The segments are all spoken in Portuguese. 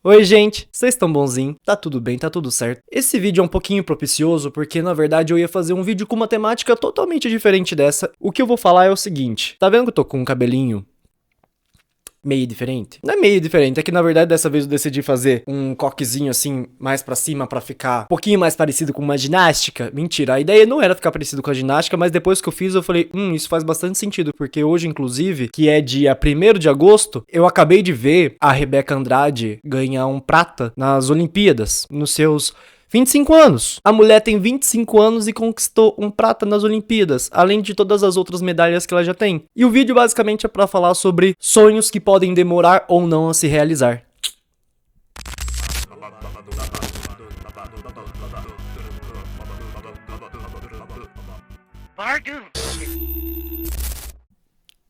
Oi gente, vocês estão bonzinho? Tá tudo bem, tá tudo certo. Esse vídeo é um pouquinho propicioso porque na verdade eu ia fazer um vídeo com uma temática totalmente diferente dessa. O que eu vou falar é o seguinte, tá vendo que eu tô com um cabelinho meio diferente? Não é meio diferente, é que na verdade dessa vez eu decidi fazer um coquezinho assim, mais pra cima pra ficar um pouquinho mais parecido com uma ginástica. Mentira, a ideia não era ficar parecido com a ginástica, mas depois que eu fiz eu falei, isso faz bastante sentido, porque hoje inclusive, que é dia 1º de agosto, eu acabei de ver a Rebeca Andrade ganhar um prata nas Olimpíadas, nos seus 25 anos. A mulher tem 25 anos e conquistou um prata nas Olimpíadas, além de todas as outras medalhas que ela já tem. E o vídeo basicamente é pra falar sobre sonhos que podem demorar ou não a se realizar.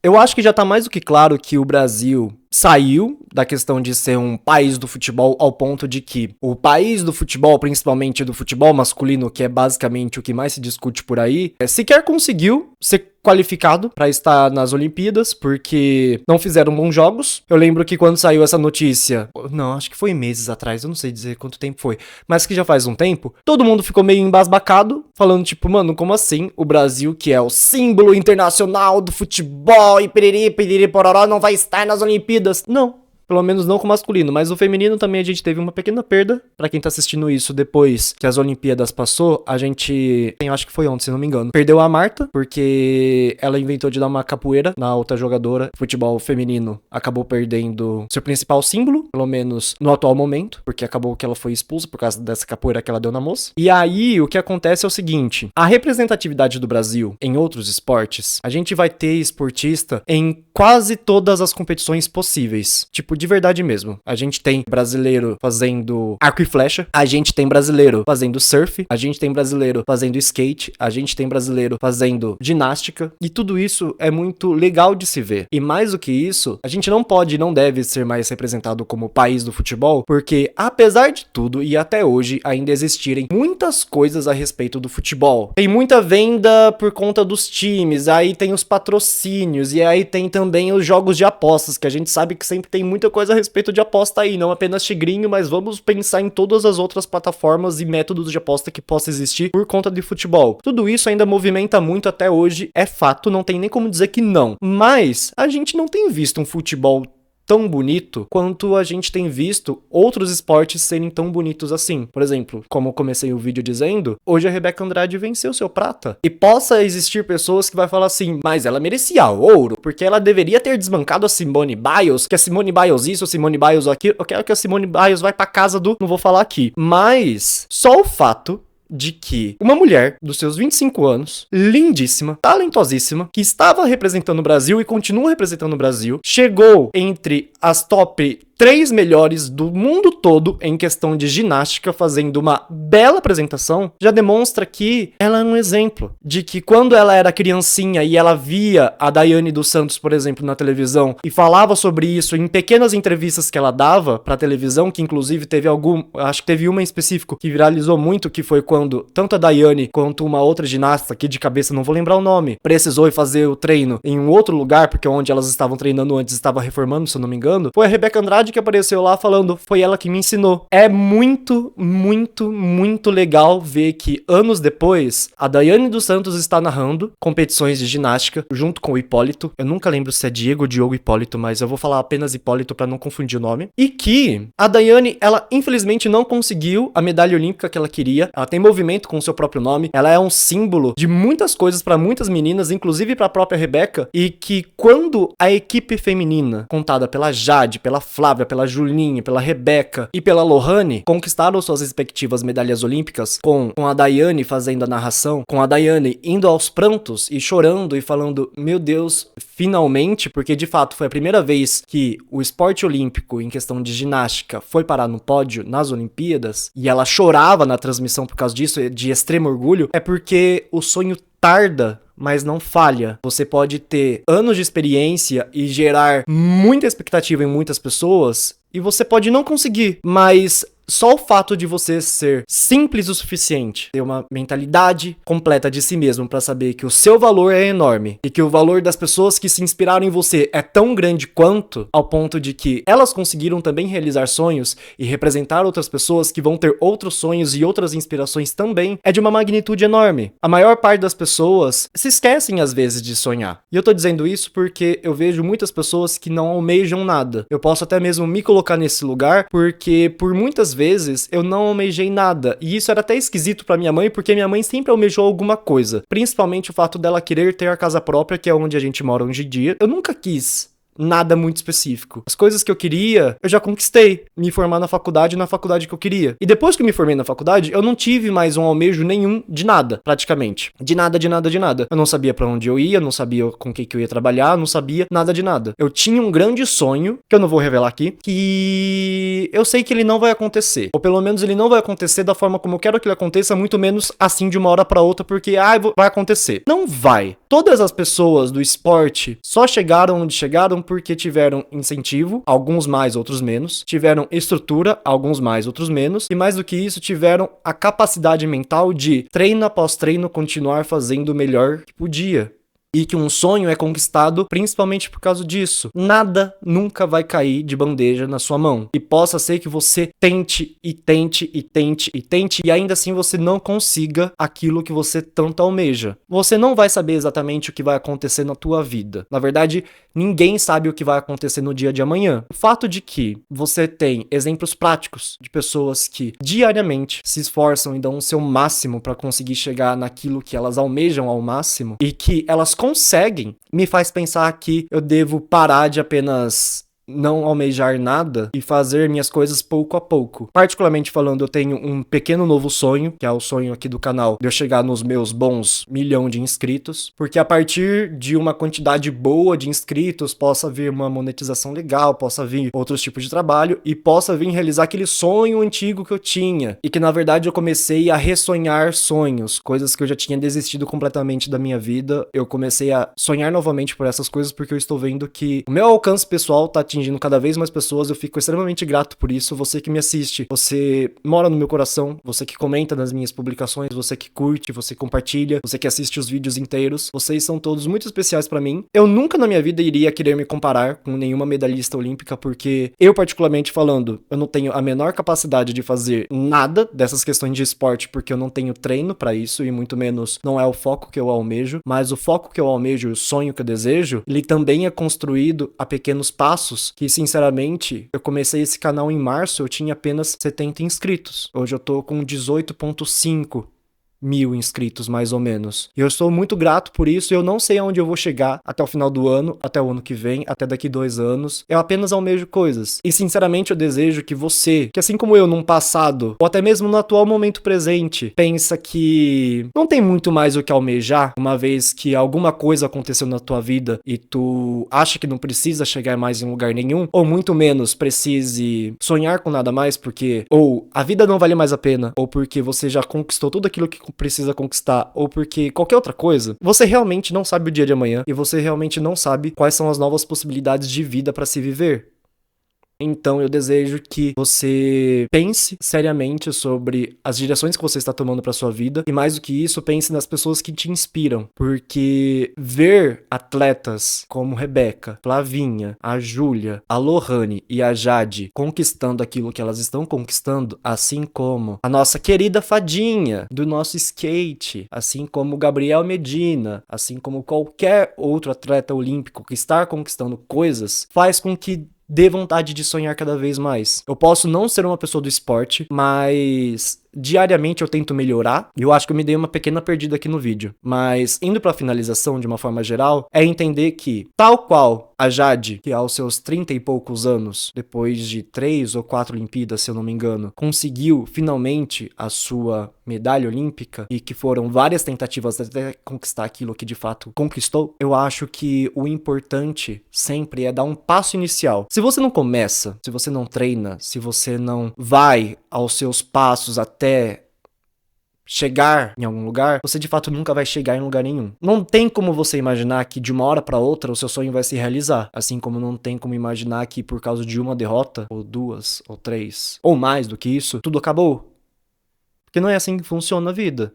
Eu acho que já tá mais do que claro que o Brasil saiu da questão de ser um país do futebol ao ponto de que o país do futebol, principalmente do futebol masculino, que é basicamente o que mais se discute por aí, sequer conseguiu ser qualificado para estar nas Olimpíadas, porque não fizeram bons jogos. Eu lembro que quando saiu essa notícia, não, acho que foi meses atrás, eu não sei dizer quanto tempo foi, mas que já faz um tempo, todo mundo ficou meio embasbacado, falando tipo, mano, como assim? O Brasil, que é o símbolo internacional do futebol e piriri, piriri, pororó, não vai estar nas Olimpíadas? Não. Pelo menos não com o masculino, mas o feminino também a gente teve uma pequena perda. Pra quem tá assistindo isso depois que as Olimpíadas passou, a gente, eu acho que foi ontem, se não me engano, perdeu a Marta, porque ela inventou de dar uma capoeira na outra jogadora. O futebol feminino acabou perdendo seu principal símbolo, pelo menos no atual momento, porque acabou que ela foi expulsa por causa dessa capoeira que ela deu na moça. E aí, o que acontece é o seguinte, a representatividade do Brasil em outros esportes, a gente vai ter esportista em quase todas as competições possíveis. Tipo, de verdade mesmo. A gente tem brasileiro fazendo arco e flecha, a gente tem brasileiro fazendo surf, a gente tem brasileiro fazendo skate, a gente tem brasileiro fazendo ginástica, e tudo isso é muito legal de se ver. E mais do que isso, a gente não pode e não deve ser mais representado como país do futebol, porque apesar de tudo, e até hoje, ainda existirem muitas coisas a respeito do futebol. Tem muita venda por conta dos times, aí tem os patrocínios, e aí tem também os jogos de apostas, que a gente sabe que sempre tem muita coisa a respeito de aposta aí, não apenas tigrinho, mas vamos pensar em todas as outras plataformas e métodos de aposta que possa existir por conta de futebol. Tudo isso ainda movimenta muito até hoje, é fato, não tem nem como dizer que não. Mas a gente não tem visto um futebol tão bonito quanto a gente tem visto outros esportes serem tão bonitos assim. Por exemplo, como eu comecei o vídeo dizendo, hoje a Rebeca Andrade venceu seu prata. E possa existir pessoas que vai falar assim, mas ela merecia ouro, porque ela deveria ter desbancado a Simone Biles, que a Simone Biles isso, a Simone Biles aquilo. Eu quero que a Simone Biles vai pra casa do... Não vou falar aqui. Mas só o fato de que uma mulher dos seus 25 anos, lindíssima, talentosíssima, que estava representando o Brasil e continua representando o Brasil, chegou entre as top 3 melhores do mundo todo em questão de ginástica, fazendo uma bela apresentação, já demonstra que ela é um exemplo de que quando ela era criancinha e ela via a Daiane dos Santos, por exemplo, na televisão e falava sobre isso em pequenas entrevistas que ela dava pra televisão, que inclusive teve acho que teve uma em específico que viralizou muito, que foi quando tanto a Daiane quanto uma outra ginasta, que de cabeça não vou lembrar o nome, precisou ir fazer o treino em um outro lugar, porque onde elas estavam treinando antes estava reformando, se eu não me engano, foi a Rebeca Andrade que apareceu lá falando, foi ela que me ensinou. É muito, muito, muito legal ver que anos depois, a Daiane dos Santos está narrando competições de ginástica junto com o Hipólito. Eu nunca lembro se é Diego ou Diogo Hipólito, mas eu vou falar apenas Hipólito pra não confundir o nome. E que a Daiane, ela infelizmente não conseguiu a medalha olímpica que ela queria. Ela tem movimento com o seu próprio nome. Ela é um símbolo de muitas coisas pra muitas meninas, inclusive pra própria Rebeca, e que quando a equipe feminina, contada pela Jade, pela Flávia, pela Julinha, pela Rebeca e pela Lohane, conquistaram suas respectivas medalhas olímpicas, com a Daiane fazendo a narração, com a Daiane indo aos prantos e chorando e falando, meu Deus, finalmente, porque de fato foi a primeira vez que o esporte olímpico em questão de ginástica foi parar no pódio nas Olimpíadas, e ela chorava na transmissão por causa disso, de extremo orgulho, é porque o sonho tarda, mas não falha. Você pode ter anos de experiência e gerar muita expectativa em muitas pessoas, e você pode não conseguir, mas Só o fato de você ser simples o suficiente, ter uma mentalidade completa de si mesmo pra saber que o seu valor é enorme e que o valor das pessoas que se inspiraram em você é tão grande quanto, ao ponto de que elas conseguiram também realizar sonhos e representar outras pessoas que vão ter outros sonhos e outras inspirações também, é de uma magnitude enorme. A maior parte das pessoas se esquecem às vezes de sonhar. E eu tô dizendo isso porque eu vejo muitas pessoas que não almejam nada. Eu posso até mesmo me colocar nesse lugar porque por muitas vezes eu não almejei nada, e isso era até esquisito pra minha mãe, porque minha mãe sempre almejou alguma coisa, principalmente o fato dela querer ter a casa própria, que é onde a gente mora hoje em dia. Eu nunca quis nada muito específico. As coisas que eu queria, eu já conquistei. Me formar na faculdade que eu queria. E depois que eu me formei na faculdade, eu não tive mais um almejo nenhum de nada, praticamente. De nada, de nada, de nada. Eu não sabia pra onde eu ia, não sabia com o que eu ia trabalhar, não sabia nada de nada. Eu tinha um grande sonho, que eu não vou revelar aqui, que eu sei que ele não vai acontecer. Ou pelo menos ele não vai acontecer da forma como eu quero que ele aconteça, muito menos assim de uma hora pra outra, porque, vai acontecer. Não vai. Todas as pessoas do esporte só chegaram onde chegaram porque tiveram incentivo, alguns mais, outros menos, tiveram estrutura, alguns mais, outros menos, e mais do que isso, tiveram a capacidade mental de, treino após treino, continuar fazendo o melhor que podia. E que um sonho é conquistado principalmente por causa disso. Nada nunca vai cair de bandeja na sua mão. E possa ser que você tente e tente e tente e tente e ainda assim você não consiga aquilo que você tanto almeja. Você não vai saber exatamente o que vai acontecer na tua vida. Na verdade, ninguém sabe o que vai acontecer no dia de amanhã. O fato de que você tem exemplos práticos de pessoas que diariamente se esforçam e dão o seu máximo para conseguir chegar naquilo que elas almejam ao máximo e que elas conseguem, me faz pensar que eu devo parar de apenas não almejar nada e fazer minhas coisas pouco a pouco. Particularmente falando, eu tenho um pequeno novo sonho, que é o sonho aqui do canal, de eu chegar nos meus bons 1 milhão de inscritos, porque a partir de uma quantidade boa de inscritos, possa vir uma monetização legal, possa vir outros tipos de trabalho e possa vir realizar aquele sonho antigo que eu tinha, e que na verdade eu comecei a ressonhar sonhos, coisas que eu já tinha desistido completamente da minha vida. Eu comecei a sonhar novamente por essas coisas porque eu estou vendo que o meu alcance pessoal tá atingindo cada vez mais pessoas. Eu fico extremamente grato por isso. Você que me assiste, você mora no meu coração, você que comenta nas minhas publicações, você que curte, você compartilha, você que assiste os vídeos inteiros, vocês são todos muito especiais pra mim. Eu nunca na minha vida iria querer me comparar com nenhuma medalhista olímpica, porque eu, particularmente falando, eu não tenho a menor capacidade de fazer nada dessas questões de esporte, porque eu não tenho treino pra isso e muito menos não é o foco que eu almejo, mas o foco que eu almejo, o sonho que eu desejo, ele também é construído a pequenos passos que, sinceramente, eu comecei esse canal em março, eu tinha apenas 70 inscritos. Hoje eu tô com 18,5 mil inscritos, mais ou menos. E eu estou muito grato por isso. Eu não sei aonde eu vou chegar até o final do ano, até o ano que vem, até daqui 2 anos. Eu apenas almejo coisas. E, sinceramente, eu desejo que você, que assim como eu, num passado, ou até mesmo no atual momento presente, pensa que não tem muito mais o que almejar, uma vez que alguma coisa aconteceu na tua vida e tu acha que não precisa chegar mais em lugar nenhum, ou muito menos precise sonhar com nada mais, porque ou a vida não vale mais a pena, ou porque você já conquistou tudo aquilo que precisa conquistar, ou porque qualquer outra coisa, você realmente não sabe o dia de amanhã e você realmente não sabe quais são as novas possibilidades de vida para se viver. Então eu desejo que você pense seriamente sobre as direções que você está tomando para sua vida e, mais do que isso, pense nas pessoas que te inspiram, porque ver atletas como Rebeca, Flavinha, a Júlia, a Lohane e a Jade conquistando aquilo que elas estão conquistando, assim como a nossa querida Fadinha do nosso skate, assim como o Gabriel Medina, assim como qualquer outro atleta olímpico que está conquistando coisas, faz com que dê vontade de sonhar cada vez mais. Eu posso não ser uma pessoa do esporte, mas diariamente eu tento melhorar, e eu acho que eu me dei uma pequena perdida aqui no vídeo. Mas, indo pra finalização de uma forma geral, é entender que, tal qual a Jade, que aos seus 30 e poucos anos, depois de 3 ou 4 Olimpíadas, se eu não me engano, conseguiu finalmente a sua medalha olímpica, e que foram várias tentativas até conquistar aquilo que de fato conquistou, eu acho que o importante sempre é dar um passo inicial. Se você não começa, se você não treina, se você não vai aos seus passos até chegar em algum lugar, você de fato nunca vai chegar em lugar nenhum. Não tem como você imaginar que de uma hora pra outra o seu sonho vai se realizar, assim como não tem como imaginar que por causa de uma derrota, ou duas, ou três, ou mais do que isso, tudo acabou. Porque não é assim que funciona a vida.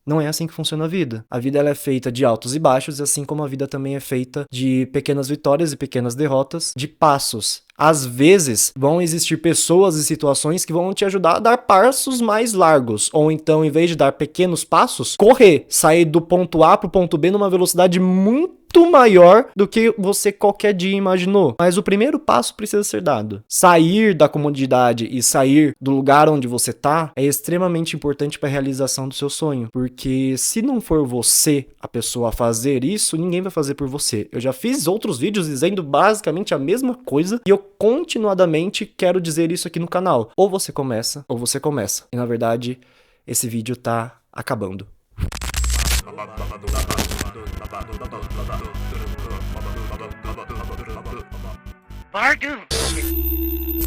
Não é assim que funciona a vida. A vida ela é feita de altos e baixos, assim como a vida também é feita de pequenas vitórias e pequenas derrotas, de passos. Às vezes, vão existir pessoas e situações que vão te ajudar a dar passos mais largos. Ou então, em vez de dar pequenos passos, correr, sair do ponto A pro ponto B numa velocidade muito maior do que você qualquer dia imaginou. Mas o primeiro passo precisa ser dado. Sair da comodidade e sair do lugar onde você tá é extremamente importante para a realização do seu sonho. Porque se não for você a pessoa a fazer isso, ninguém vai fazer por você. Eu já fiz outros vídeos dizendo basicamente a mesma coisa e eu continuadamente quero dizer isso aqui no canal. Ou você começa, ou você começa. E na verdade, esse vídeo tá acabando. Bargain!